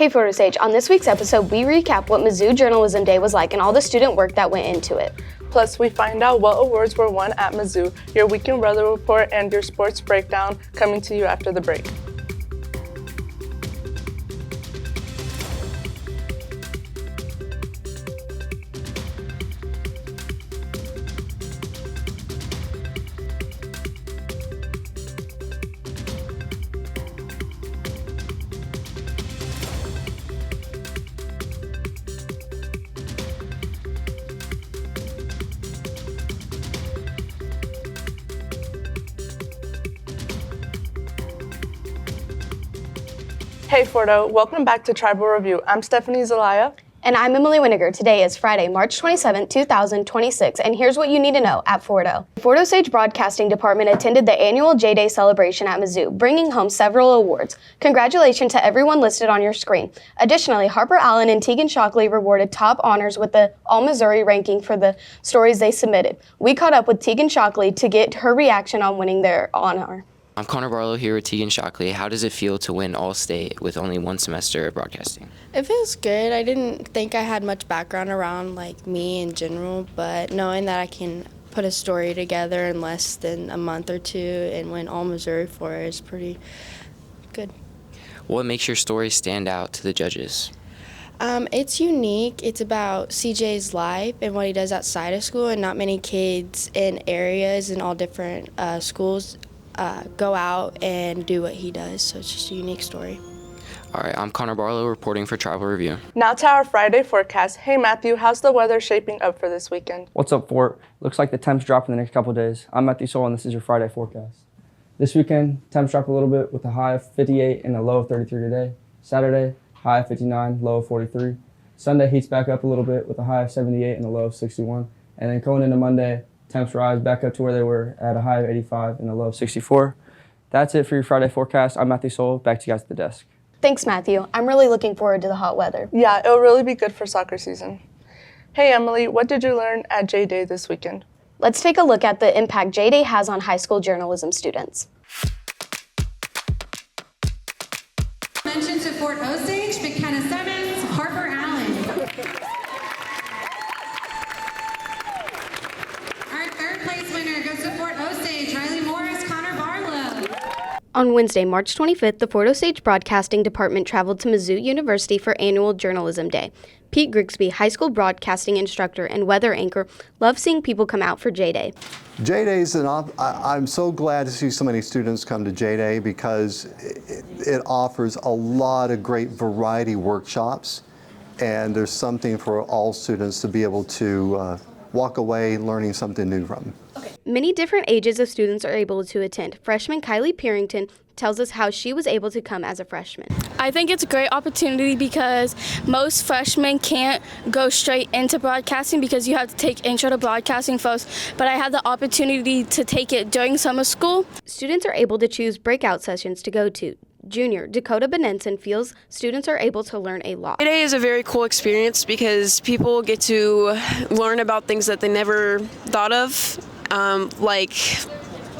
Hey Photo Sage, on this week's episode, we recap what Mizzou Journalism Day was like and all the student work that went into it. Plus, we find out what awards were won at Mizzou, your weekend weather report, and your sports breakdown coming to you after the break. Hey Fordo, welcome back to Tribal Review. I'm Stephanie Zelaya. And I'm Emily Winiger. Today is Friday, March 27, 2026, and here's what you need to know at Fordo. The Fordo Sage Broadcasting Department attended the annual J-Day celebration at Mizzou, bringing home several awards. Congratulations to everyone listed on your screen. Additionally, Harper Allen and Tegan Shockley rewarded top honors with the All-Missouri ranking for the stories they submitted. We caught up with Tegan Shockley to get her reaction on winning their honor. I'm Connor Barlow here with Tegan Shockley. How does it feel to win All-State with only one semester of broadcasting? It feels good. I didn't think I had much background around me in general, but knowing that I can put a story together in less than a month or two and win All-Missouri for it is pretty good. What makes your story stand out to the judges? It's unique. It's about CJ's life and what he does outside of school, and not many kids in areas in all different schools go out and do what he does, so it's just a unique story. All right, I'm Connor Barlow reporting for Tribal Review. Now to our Friday forecast. Hey Matthew, how's the weather shaping up for this weekend? What's up, Fort? Looks like the temps drop in the next couple of days. I'm Matthew Soul, and this is your Friday forecast. This weekend, temps drop a little bit with a high of 58 and a low of 33 today. Saturday, high of 59, low of 43. Sunday heats back up a little bit with a high of 78 and a low of 61. And then going into Monday, temps rise back up to where they were at a high of 85 and a low of 64. That's it for your Friday forecast. I'm Matthew Soul. Back to you guys at the desk. Thanks, Matthew. I'm really looking forward to the hot weather. Yeah, it'll really be good for soccer season. Hey Emily, what did you learn at J-Day this weekend? Let's take a look at the impact J-Day has on high school journalism students. Mention to Fort Osage, McKenna Simmons, Harper Allen. Our third place winner goes to Fort Osage, Riley Morris, Connor Barlow. On Wednesday, March 25th, the Fort Osage Broadcasting Department traveled to Mizzou University for Annual Journalism Day. Pete Grigsby, high school broadcasting instructor and weather anchor, loves seeing people come out for J-Day. J-Day's I'm so glad to see so many students come to J-Day because it offers a lot of great variety workshops, and there's something for all students to be able to walk away learning something new from. Many different ages of students are able to attend. Freshman Kylie Purington tells us how she was able to come as a freshman. I think it's a great opportunity because most freshmen can't go straight into broadcasting because you have to take intro to broadcasting first, but I had the opportunity to take it during summer school. Students are able to choose breakout sessions to go to. Junior Dakota Benenson feels students are able to learn a lot. J-Day is a very cool experience because people get to learn about things that they never thought of, like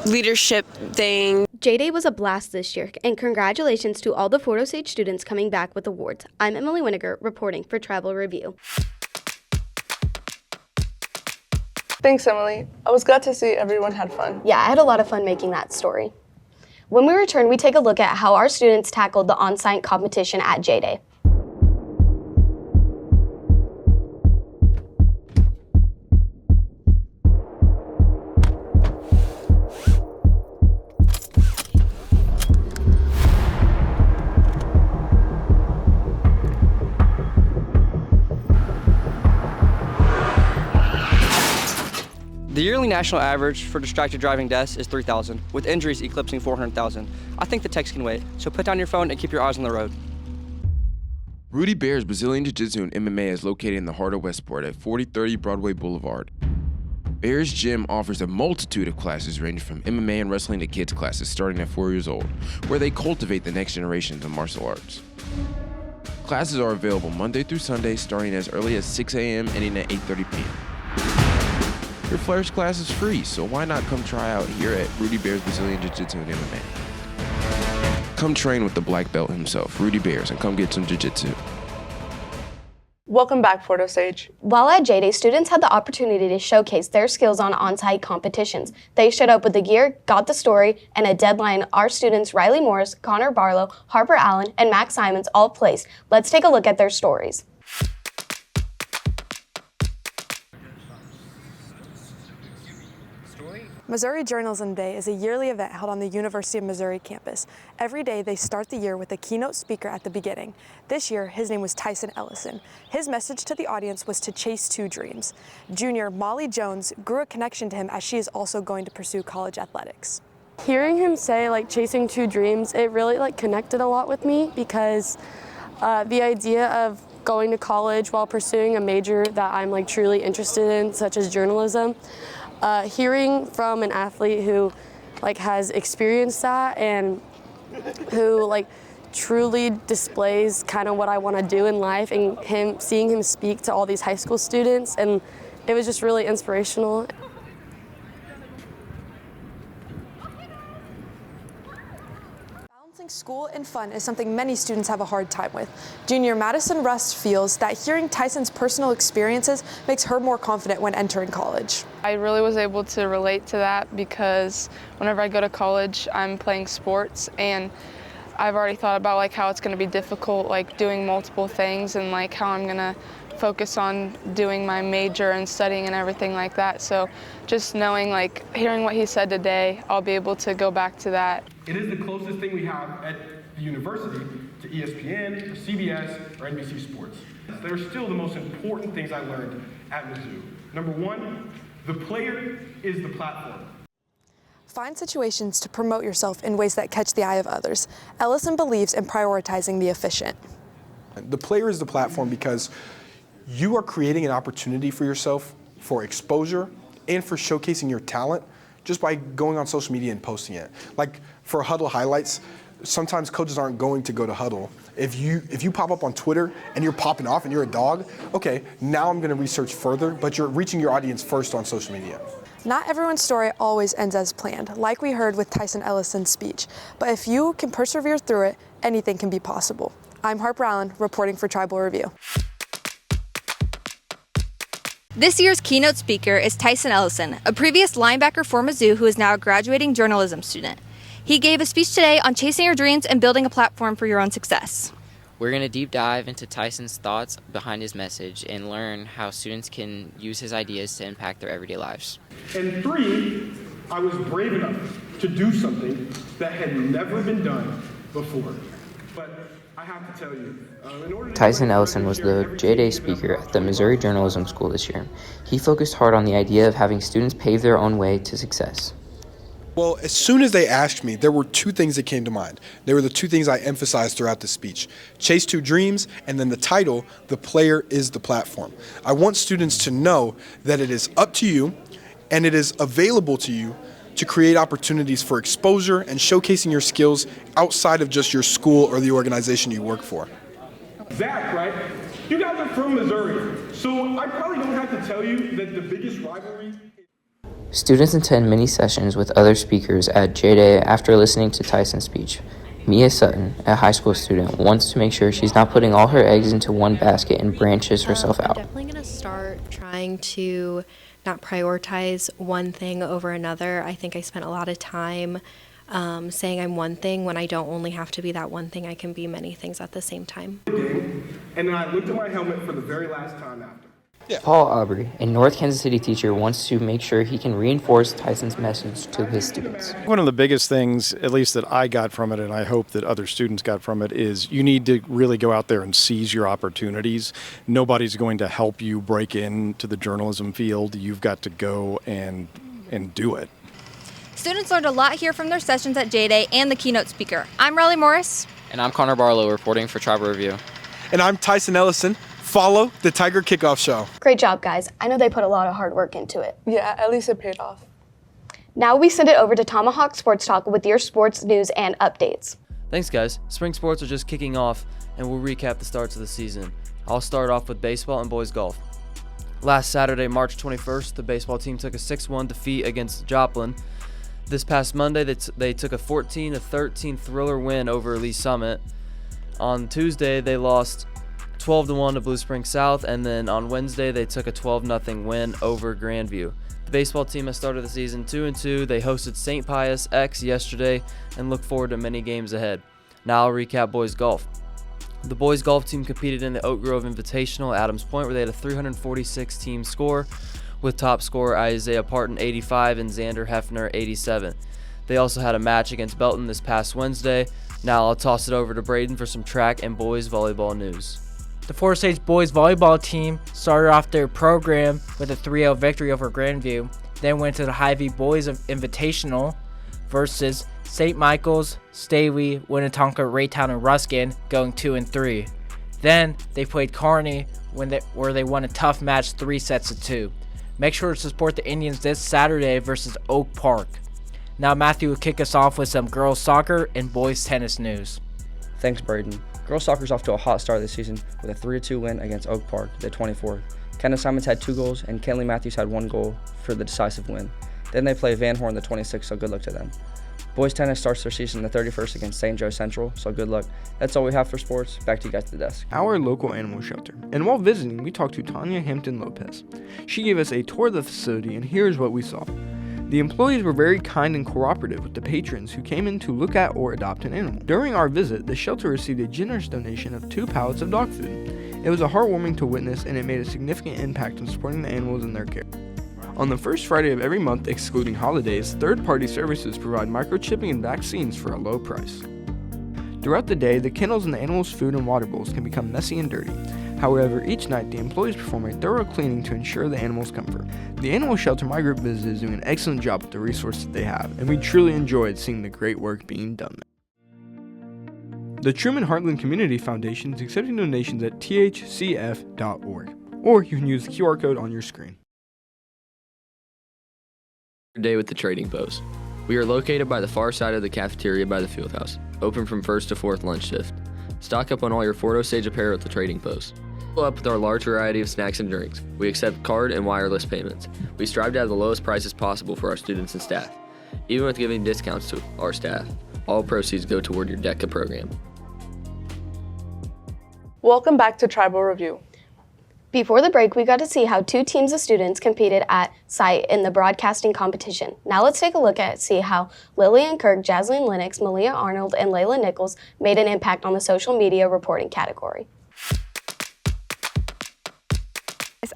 leadership thing. J-Day was a blast this year, and congratulations to all the Fort Osage students coming back with awards. I'm Emily Winiger reporting for Tribal Review. Thanks Emily. I was glad to see everyone had fun. Yeah, I had a lot of fun making that story. When we return, we take a look at how our students tackled the on-site competition at J-Day. The yearly national average for distracted driving deaths is 3,000, with injuries eclipsing 400,000. I think the text can wait, so put down your phone and keep your eyes on the road. Rudy Bear's Brazilian Jiu-Jitsu and MMA is located in the heart of Westport at 4030 Broadway Boulevard. Bear's Gym offers a multitude of classes ranging from MMA and wrestling to kids classes starting at 4 years old, where they cultivate the next generation of martial arts. Classes are available Monday through Sunday starting as early as 6 a.m. ending at 8:30 p.m. Your first class is free, so why not come try out here at Rudy Bear's Brazilian Jiu-Jitsu and MMA? come train with the black belt himself, Rudy Bears, and come get some jiu-jitsu. Welcome back, Fort Osage. While at J-Day, students had the opportunity to showcase their skills on on-site competitions. They showed up with the gear, got the story, and a deadline our students Riley Morris, Connor Barlow, Harper Allen, and Max Simons all placed. Let's take a look at their stories. Missouri Journalism Day is a yearly event held on the University of Missouri campus. Every day they start the year with a keynote speaker at the beginning. This year, his name was Tyson Ellison. His message to the audience was to chase two dreams. Junior Molly Jones grew a connection to him as she is also going to pursue college athletics. Hearing him say chasing two dreams, it really connected a lot with me because the idea of going to college while pursuing a major that I'm truly interested in, such as journalism, hearing from an athlete who has experienced that and who truly displays kind of what I want to do in life, and seeing him speak to all these high school students, and it was just really inspirational. Balancing school and fun is something many students have a hard time with. Junior Madison Rust feels that hearing Tyson's personal experiences makes her more confident when entering college. I really was able to relate to that because whenever I go to college, I'm playing sports, and I've already thought about how it's going to be difficult, doing multiple things, and how I'm going to focus on doing my major and studying and everything like that. So just knowing, hearing what he said today, I'll be able to go back to that. It is the closest thing we have at the university to ESPN, or CBS, or NBC Sports. They're still the most important things I learned at Mizzou. Number one, the player is the platform. Find situations to promote yourself in ways that catch the eye of others. Ellison believes in prioritizing the efficient. The player is the platform because you are creating an opportunity for yourself for exposure and for showcasing your talent just by going on social media and posting it. For Huddle highlights, sometimes coaches aren't going to go to Huddle. If you pop up on Twitter and you're popping off and you're a dog, okay, now I'm gonna research further, but you're reaching your audience first on social media. Not everyone's story always ends as planned, like we heard with Tyson Ellison's speech. But if you can persevere through it, anything can be possible. I'm Harper Allen, reporting for Tribal Review. This year's keynote speaker is Tyson Ellison, a previous linebacker for Mizzou who is now a graduating journalism student. He gave a speech today on chasing your dreams and building a platform for your own success. We're going to deep dive into Tyson's thoughts behind his message and learn how students can use his ideas to impact their everyday lives. And three, I was brave enough to do something that had never been done before. But I have to tell you, Tyson Ellison was the J-Day speaker at the Missouri Journalism School this year. He focused hard on the idea of having students pave their own way to success. Well, as soon as they asked me, there were two things that came to mind. They were the two things I emphasized throughout the speech. Chase two dreams, and then the title, the player is the platform. I want students to know that it is up to you, and it is available to you to create opportunities for exposure and showcasing your skills outside of just your school or the organization you work for. Zach, right? You guys are from Missouri, so I probably don't have to tell you that the biggest rivalry... Students attend mini sessions with other speakers at J-Day after listening to Tyson's speech. Mia Sutton, a high school student, wants to make sure she's not putting all her eggs into one basket and branches herself out. I'm definitely going to start trying to not prioritize one thing over another. I think I spent a lot of time saying I'm one thing when I don't only have to be that one thing. I can be many things at the same time. And then I looked at my helmet for the very last time after. Paul Aubrey, a North Kansas City teacher, wants to make sure he can reinforce Tyson's message to his students. One of the biggest things, at least that I got from it, and I hope that other students got from it, is you need to really go out there and seize your opportunities. Nobody's going to help you break into the journalism field. You've got to go and do it. Students learned a lot here from their sessions at J-Day and the keynote speaker. I'm Riley Morris. And I'm Connor Barlow, reporting for Tribal Review. And I'm Tyson Ellison. Follow the Tiger Kickoff Show. Great job, guys. I know they put a lot of hard work into it. Yeah, at least it paid off. Now we send it over to Tomahawk Sports Talk with your sports news and updates. Thanks, guys. Spring sports are just kicking off, and we'll recap the starts of the season. I'll start off with baseball and boys golf. Last Saturday, March 21st, the baseball team took a 6-1 defeat against Joplin. This past Monday, they took a 14-13 thriller win over Lee Summit. On Tuesday, they lost 12-1 to Blue Springs South, and then on Wednesday, they took a 12-0 win over Grandview. The baseball team has started the season 2-2. They hosted St. Pius X yesterday and look forward to many games ahead. Now I'll recap boys golf. The boys golf team competed in the Oak Grove Invitational at Adams Point, where they had a 346 team score, with top scorer Isaiah Parton 85 and Xander Hefner 87. They also had a match against Belton this past Wednesday. Now I'll toss it over to Braden for some track and boys volleyball news. The Fort Osage boys volleyball team started off their program with a 3-0 victory over Grandview, then went to the Hy-Vee Boys Invitational versus St. Michael's, Stawey, Winnetonka, Raytown, and Ruskin, going 2-3. Then they played Kearney where they won a tough match 3-2. Make sure to support the Indians this Saturday versus Oak Park. Now Matthew will kick us off with some girls soccer and boys tennis news. Thanks, Braden. Girls soccer's off to a hot start this season with a 3-2 win against Oak Park, the 24th. Kenna Simons had 2 goals and Kenley Matthews had 1 goal for the decisive win. Then they play Van Horn the 26th, so good luck to them. Boys tennis starts their season the 31st against St. Joe Central, so good luck. That's all we have for sports. Back to you guys at the desk. Our local animal shelter. And while visiting, we talked to Tanya Hampton Lopez. She gave us a tour of the facility, and here's what we saw. The employees were very kind and cooperative with the patrons who came in to look at or adopt an animal. During our visit, the shelter received a generous donation of 2 pallets of dog food. It was heartwarming to witness, and it made a significant impact on supporting the animals in their care. On the first Friday of every month, excluding holidays, third-party services provide microchipping and vaccines for a low price. Throughout the day, the kennels and the animals' food and water bowls can become messy and dirty. However, each night, the employees perform a thorough cleaning to ensure the animals' comfort. The animal shelter my group visited is doing an excellent job with the resources they have, and we truly enjoyed seeing the great work being done there. The Truman Heartland Community Foundation is accepting donations at thcf.org, or you can use the QR code on your screen. Day with the Trading Post. We are located by the far side of the cafeteria by the Fieldhouse, open from 1st to 4th lunch shift. Stock up on all your Fort Osage apparel at the Trading Post. Fill up with our large variety of snacks and drinks. We accept card and wireless payments. We strive to have the lowest prices possible for our students and staff, even with giving discounts to our staff. All proceeds go toward your DECA program. Welcome back to Tribal Review. Before the break, we got to see how 2 teams of students competed at site in the broadcasting competition. Now let's take a look at see how Lillian Kirk, Jasleen Lennox, Malia Arnold, and Layla Nichols made an impact on the social media reporting category.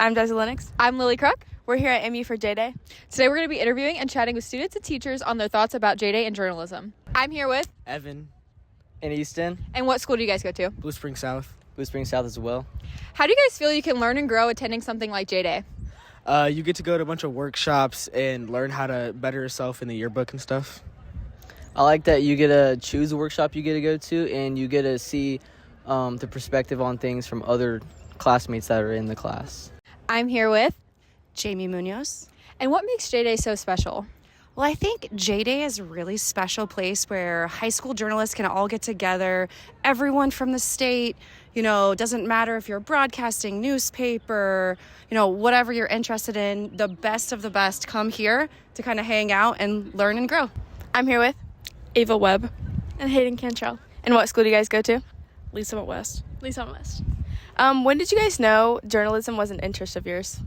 I'm Jasleen Lennox. I'm Lily Crook. We're here at MU for J-Day. Today we're going to be interviewing and chatting with students and teachers on their thoughts about J-Day and journalism. I'm here with Evan in Easton. And what school do you guys go to? Blue Springs South. Blue Springs South as well. How do you guys feel you can learn and grow attending something like J-Day? You get to go to a bunch of workshops and learn how to better yourself in the yearbook and stuff. I like that you get to choose a workshop you get to go to, and you get to see the perspective on things from other classmates that are in the class. I'm here with Jamie Munoz. And what makes J-Day so special? Well, I think J-Day is a really special place where high school journalists can all get together. Everyone from the state, doesn't matter if you're broadcasting, newspaper, whatever you're interested in, the best of the best come here to kind of hang out and learn and grow. I'm here with Ava Webb. And Hayden Cantrell. And what school do you guys go to? Lee Summit West. Lee Summit West. When did you guys know journalism was an interest of yours?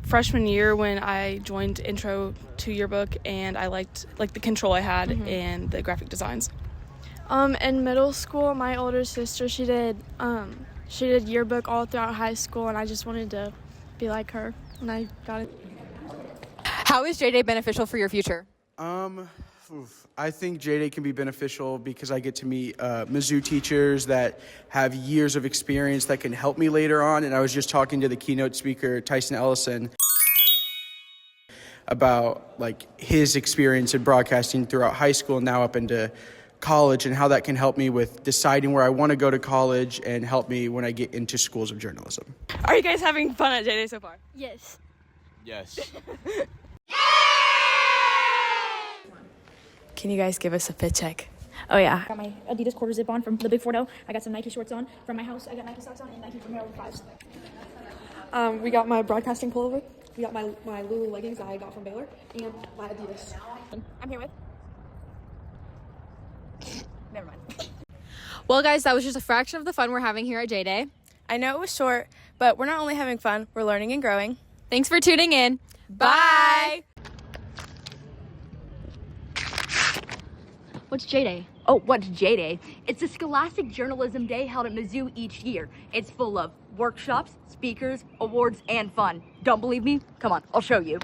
Freshman year when I joined Intro to Yearbook, and I liked the control I had and the graphic designs. In middle school, my older sister, she did yearbook all throughout high school, and I just wanted to be like her, and I got it. How is J-Day beneficial for your future? I think J-Day can be beneficial because I get to meet Mizzou teachers that have years of experience that can help me later on. And I was just talking to the keynote speaker, Tyson Ellison, about his experience in broadcasting throughout high school and now up into college, and how that can help me with deciding where I want to go to college and help me when I get into schools of journalism. Are you guys having fun at J-Day so far? Yes. Yes. Can you guys give us a fit check? Oh, yeah. I got my Adidas quarter zip on from the Big 4-0. I got some Nike shorts on from my house. I got Nike socks on and Nike from Maryland 5s. We got my broadcasting pullover We got my Lulu leggings that I got from Baylor and my Adidas. I'm here with. Never mind. Well, guys, that was just a fraction of the fun we're having here at J-Day. I know it was short, but we're not only having fun, we're learning and growing. Thanks for tuning in. Bye! What's J-Day? Oh, what's J-Day? It's a Scholastic Journalism Day held at Mizzou each year. It's full of workshops, speakers, awards, and fun. Don't believe me? Come on, I'll show you.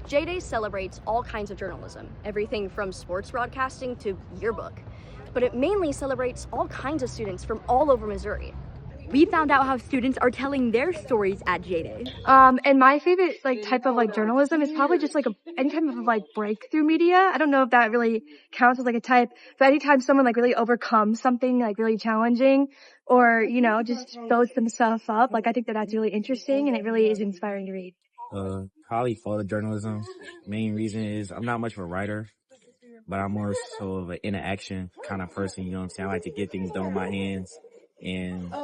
J-Day celebrates all kinds of journalism, everything from sports broadcasting to yearbook. But it mainly celebrates all kinds of students from all over Missouri. We found out how students are telling their stories at J-Day. And my favorite type of journalism is probably just any type of breakthrough media. I don't know if that really counts as a type, but anytime someone really overcomes something really challenging or, just builds themselves up, I think that's really interesting and it really is inspiring to read. Probably photojournalism. Main reason is I'm not much of a writer, but I'm more so of an interaction kind of person, you know what I'm saying? I like to get things done with my hands. And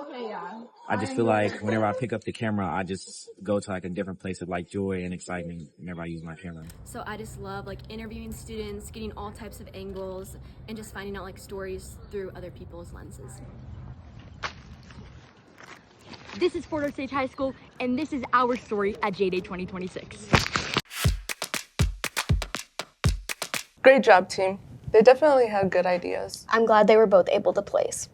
I just feel like whenever I pick up the camera, I just go to a different place of joy and excitement whenever I use my camera. So I just love interviewing students, getting all types of angles, and just finding out stories through other people's lenses. This is Fort Osage High School, and this is our story at J-Day 2026. Great job, team. They definitely had good ideas. I'm glad they were both able to place.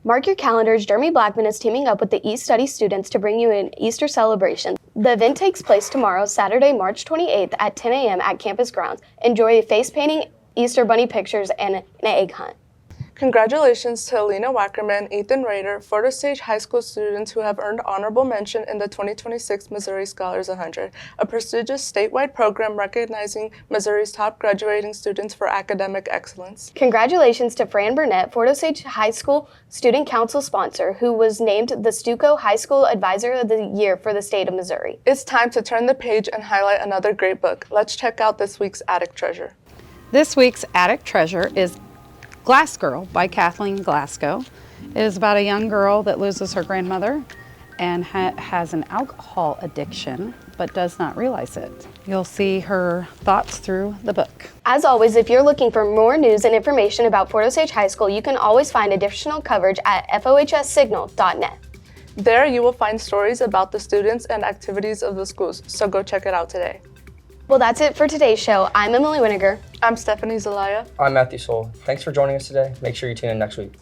Mark your calendars. Jeremy Blackman is teaming up with the East Study students to bring you an Easter celebration. The event takes place tomorrow, Saturday, March 28th at 10 a.m. at campus grounds. Enjoy face painting, Easter bunny pictures, and an egg hunt. Congratulations to Alina Wackerman, Ethan Rader, Fort Osage High School students who have earned honorable mention in the 2026 Missouri Scholars 100, a prestigious statewide program recognizing Missouri's top graduating students for academic excellence. Congratulations to Fran Burnett, Fort Osage High School Student Council sponsor, who was named the Stuco High School Advisor of the Year for the state of Missouri. It's time to turn the page and highlight another great book. Let's check out this week's Attic Treasure. This week's Attic Treasure is Glass Girl by Kathleen Glasgow. It is about a young girl that loses her grandmother and has an alcohol addiction, but does not realize it. You'll see her thoughts through the book. As always, if you're looking for more news and information about Fort Osage High School, you can always find additional coverage at fohssignal.net. There you will find stories about the students and activities of the schools, so go check it out today. Well, that's it for today's show. I'm Emily Winiger. I'm Stephanie Zelaya. I'm Matthew Soul. Thanks for joining us today. Make sure you tune in next week.